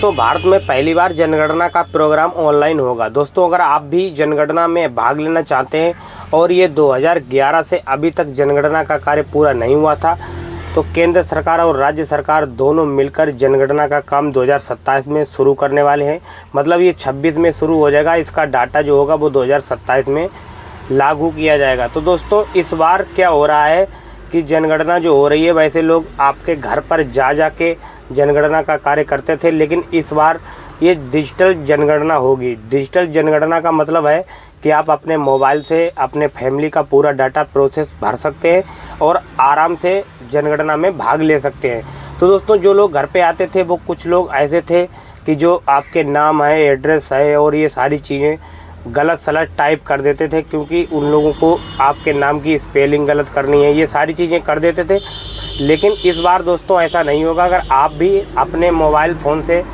तो भारत में पहली बार जनगणना का प्रोग्राम ऑनलाइन होगा। दोस्तों, अगर आप भी जनगणना में भाग लेना चाहते हैं और ये 2011 से अभी तक जनगणना का कार्य पूरा नहीं हुआ था, तो केंद्र सरकार और राज्य सरकार दोनों मिलकर जनगणना का काम 2027 में शुरू करने वाले हैं। मतलब ये 26 में शुरू हो जाएगा। इसका डाटा जो होगा वो 2027 में लागू किया जाएगा। तो दोस्तों, इस बार क्या हो रहा है कि जनगणना जो हो रही है, वैसे लोग आपके घर पर जा के जनगणना का कार्य करते थे, लेकिन इस बार ये डिजिटल जनगणना होगी। डिजिटल जनगणना का मतलब है कि आप अपने मोबाइल से अपने फैमिली का पूरा डाटा प्रोसेस भर सकते हैं और आराम से जनगणना में भाग ले सकते हैं। तो दोस्तों, जो लोग घर पे आते थे वो कुछ लोग ऐसे थे कि जो आपके नाम है, एड्रेस है और ये सारी चीज़ें गलत सलत टाइप कर देते थे, क्योंकि उन लोगों को आपके नाम की स्पेलिंग गलत करनी है, ये सारी चीज़ें कर देते थे। लेकिन इस बार दोस्तों ऐसा नहीं होगा। अगर आप भी अपने मोबाइल फ़ोन से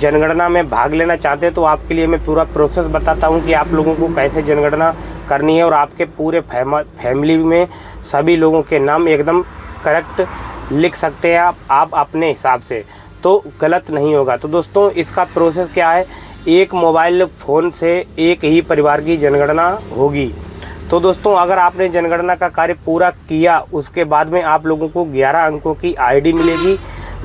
जनगणना में भाग लेना चाहते हैं तो आपके लिए मैं पूरा प्रोसेस बताता हूं कि आप लोगों को कैसे जनगणना करनी है और आपके पूरे फैमिली में सभी लोगों के नाम एकदम करेक्ट लिख सकते हैं आप अपने हिसाब से, तो गलत नहीं होगा। तो दोस्तों, इसका प्रोसेस क्या है, एक मोबाइल फ़ोन से एक ही परिवार की जनगणना होगी। तो दोस्तों, अगर आपने जनगणना का कार्य पूरा किया, उसके बाद में आप लोगों को 11 अंकों की आईडी मिलेगी,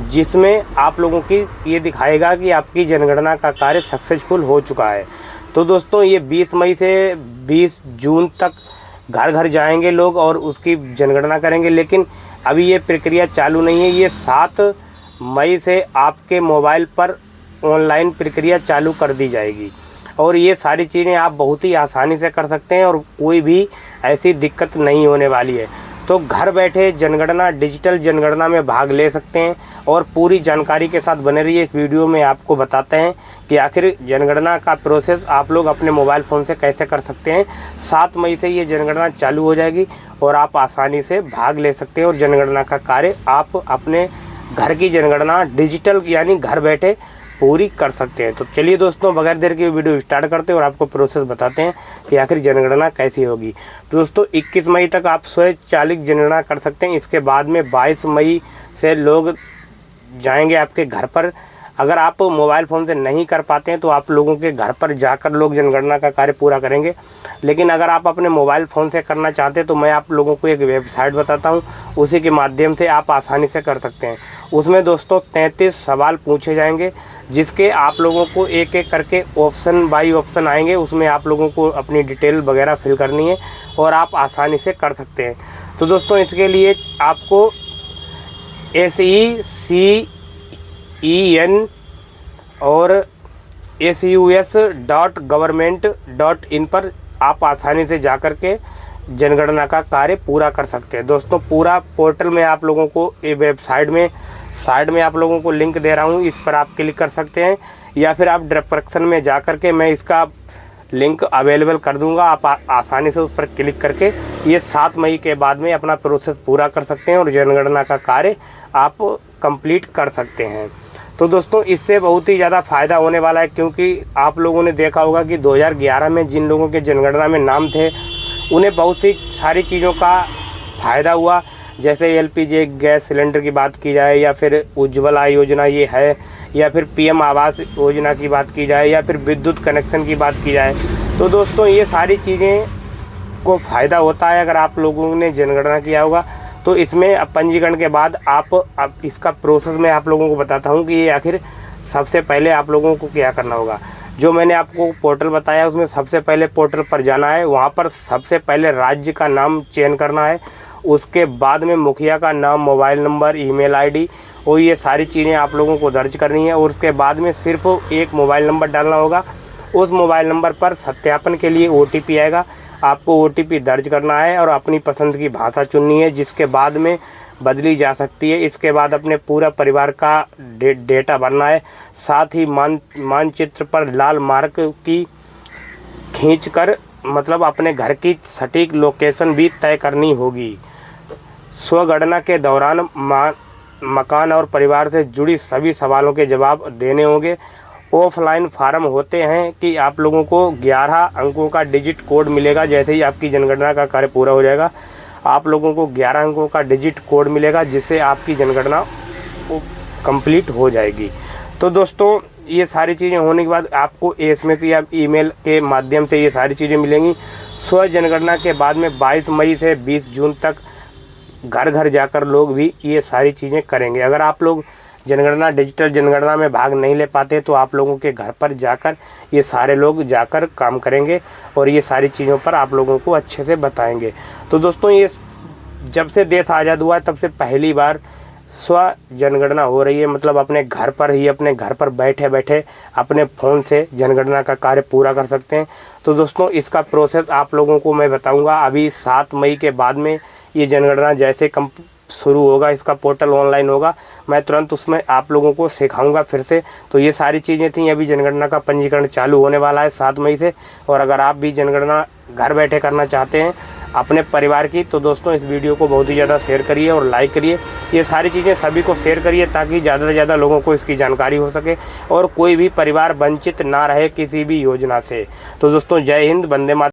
जिसमें आप लोगों की ये दिखाएगा कि आपकी जनगणना का कार्य सक्सेसफुल हो चुका है। तो दोस्तों, ये 20 मई से 20 जून तक घर घर जाएंगे लोग और उसकी जनगणना करेंगे। लेकिन अभी ये प्रक्रिया चालू नहीं है। ये 7 मई से आपके मोबाइल पर ऑनलाइन प्रक्रिया चालू कर दी जाएगी और ये सारी चीज़ें आप बहुत ही आसानी से कर सकते हैं और कोई भी ऐसी दिक्कत नहीं होने वाली है। तो घर बैठे जनगणना, डिजिटल जनगणना में भाग ले सकते हैं और पूरी जानकारी के साथ बने रहिए। इस वीडियो में आपको बताते हैं कि आखिर जनगणना का प्रोसेस आप लोग अपने मोबाइल फ़ोन से कैसे कर सकते हैं। 7 मई से ये जनगणना चालू हो जाएगी और आप आसानी से भाग ले सकते हैं और जनगणना का कार्य आप अपने घर की जनगणना डिजिटल यानी घर बैठे पूरी कर सकते हैं। तो चलिए दोस्तों, बगैर देर के वीडियो स्टार्ट करते हैं और आपको प्रोसेस बताते हैं कि आखिर जनगणना कैसी होगी। तो दोस्तों, 21 मई तक आप स्वचालित जनगणना कर सकते हैं। इसके बाद में 22 मई से लोग जाएंगे आपके घर पर। अगर आप मोबाइल फ़ोन से नहीं कर पाते हैं तो आप लोगों के घर पर जाकर लोग जनगणना का कार्य पूरा करेंगे। लेकिन अगर आप अपने मोबाइल फ़ोन से करना चाहते हैं तो मैं आप लोगों को एक वेबसाइट बताता हूं, उसी के माध्यम से आप आसानी से कर सकते हैं। उसमें दोस्तों 33 सवाल पूछे जाएंगे, जिसके आप लोगों को एक एक करके ऑप्शन बाई ऑप्शन आएंगे। उसमें आप लोगों को अपनी डिटेल वगैरह फिल करनी है और आप आसानी से कर सकते हैं। तो दोस्तों, इसके लिए आपको SECEN और SUS.government.in पर आप आसानी से जाकर के जनगणना का कार्य पूरा कर सकते हैं। दोस्तों, पूरा पोर्टल में आप लोगों को ये वेबसाइट में साइड में आप लोगों को लिंक दे रहा हूँ, इस पर आप क्लिक कर सकते हैं या फिर आप डिस्क्रिप्शन में जा कर के मैं इसका लिंक अवेलेबल कर दूंगा। आप आसानी से उस पर क्लिक करके ये 7 मई के बाद में अपना प्रोसेस पूरा कर सकते हैं और जनगणना का कार्य आप कंप्लीट कर सकते हैं। तो दोस्तों, इससे बहुत ही ज़्यादा फ़ायदा होने वाला है, क्योंकि आप लोगों ने देखा होगा कि 2011 में जिन लोगों के जनगणना में नाम थे उन्हें बहुत सी सारी चीज़ों का फ़ायदा हुआ। जैसे LPG गैस सिलेंडर की बात की जाए या फिर उज्ज्वला योजना ये है, या फिर PM आवास योजना की बात की जाए, या फिर विद्युत कनेक्शन की बात की जाए। तो दोस्तों, ये सारी चीज़ें को फ़ायदा होता है अगर आप लोगों ने जनगणना किया होगा। तो इसमें अब पंजीकरण के बाद अब इसका प्रोसेस मैं आप लोगों को बताता हूँ कि ये आखिर सबसे पहले आप लोगों को क्या करना होगा। जो मैंने आपको पोर्टल बताया उसमें सबसे पहले पोर्टल पर जाना है। वहाँ पर सबसे पहले राज्य का नाम चयन करना है, उसके बाद में मुखिया का नाम, मोबाइल नंबर, ईमेल आईडी और ये सारी चीज़ें आप लोगों को दर्ज करनी है। और उसके बाद में सिर्फ एक मोबाइल नंबर डालना होगा। उस मोबाइल नंबर पर सत्यापन के लिए OTP आएगा, आपको OTP दर्ज करना है और अपनी पसंद की भाषा चुननी है, जिसके बाद में बदली जा सकती है। इसके बाद अपने पूरा परिवार का डेटा भरना है। साथ ही मानचित्र पर लाल मार्क की खींचकर मतलब अपने घर की सटीक लोकेशन भी तय करनी होगी। स्वगणना के दौरान मकान और परिवार से जुड़ी सभी सवालों के जवाब देने होंगे। ऑफलाइन फार्म होते हैं कि आप लोगों को 11 अंकों का डिजिट कोड मिलेगा। जैसे ही आपकी जनगणना का कार्य पूरा हो जाएगा, आप लोगों को 11 अंकों का डिजिट कोड मिलेगा, जिससे आपकी जनगणना कंप्लीट हो जाएगी। तो दोस्तों ये सारी चीज़ें होने के बाद आपको एसएमएस या ईमेल के माध्यम से ये सारी चीज़ें मिलेंगी। स्व जनगणना के बाद में 22 मई से 20 जून तक घर घर जाकर लोग भी ये सारी चीज़ें करेंगे। अगर आप लोग जनगणना डिजिटल जनगणना में भाग नहीं ले पाते तो आप लोगों के घर पर जाकर ये सारे लोग जाकर काम करेंगे और ये सारी चीज़ों पर आप लोगों को अच्छे से बताएंगे। तो दोस्तों ये जब से देश आज़ाद हुआ तब से पहली बार स्व जनगणना हो रही है, मतलब अपने घर पर ही अपने घर पर बैठे बैठे अपने फ़ोन से जनगणना का कार्य पूरा कर सकते हैं। तो दोस्तों इसका प्रोसेस आप लोगों को मैं बताऊंगा। अभी 7 मई के बाद में ये जनगणना जैसे शुरू होगा, इसका पोर्टल ऑनलाइन होगा, मैं तुरंत उसमें आप लोगों को सिखाऊंगा फिर से। तो ये सारी चीज़ें थी। अभी जनगणना का पंजीकरण चालू होने वाला है 7 मई से, और अगर आप भी जनगणना घर बैठे करना चाहते हैं अपने परिवार की, तो दोस्तों इस वीडियो को बहुत ही ज़्यादा शेयर करिए और लाइक करिए। ये सारी चीज़ें सभी को शेयर करिए ताकि ज़्यादा से ज़्यादा लोगों को इसकी जानकारी हो सके और कोई भी परिवार वंचित ना रहे किसी भी योजना से। तो दोस्तों जय हिंद, वंदे मातरम।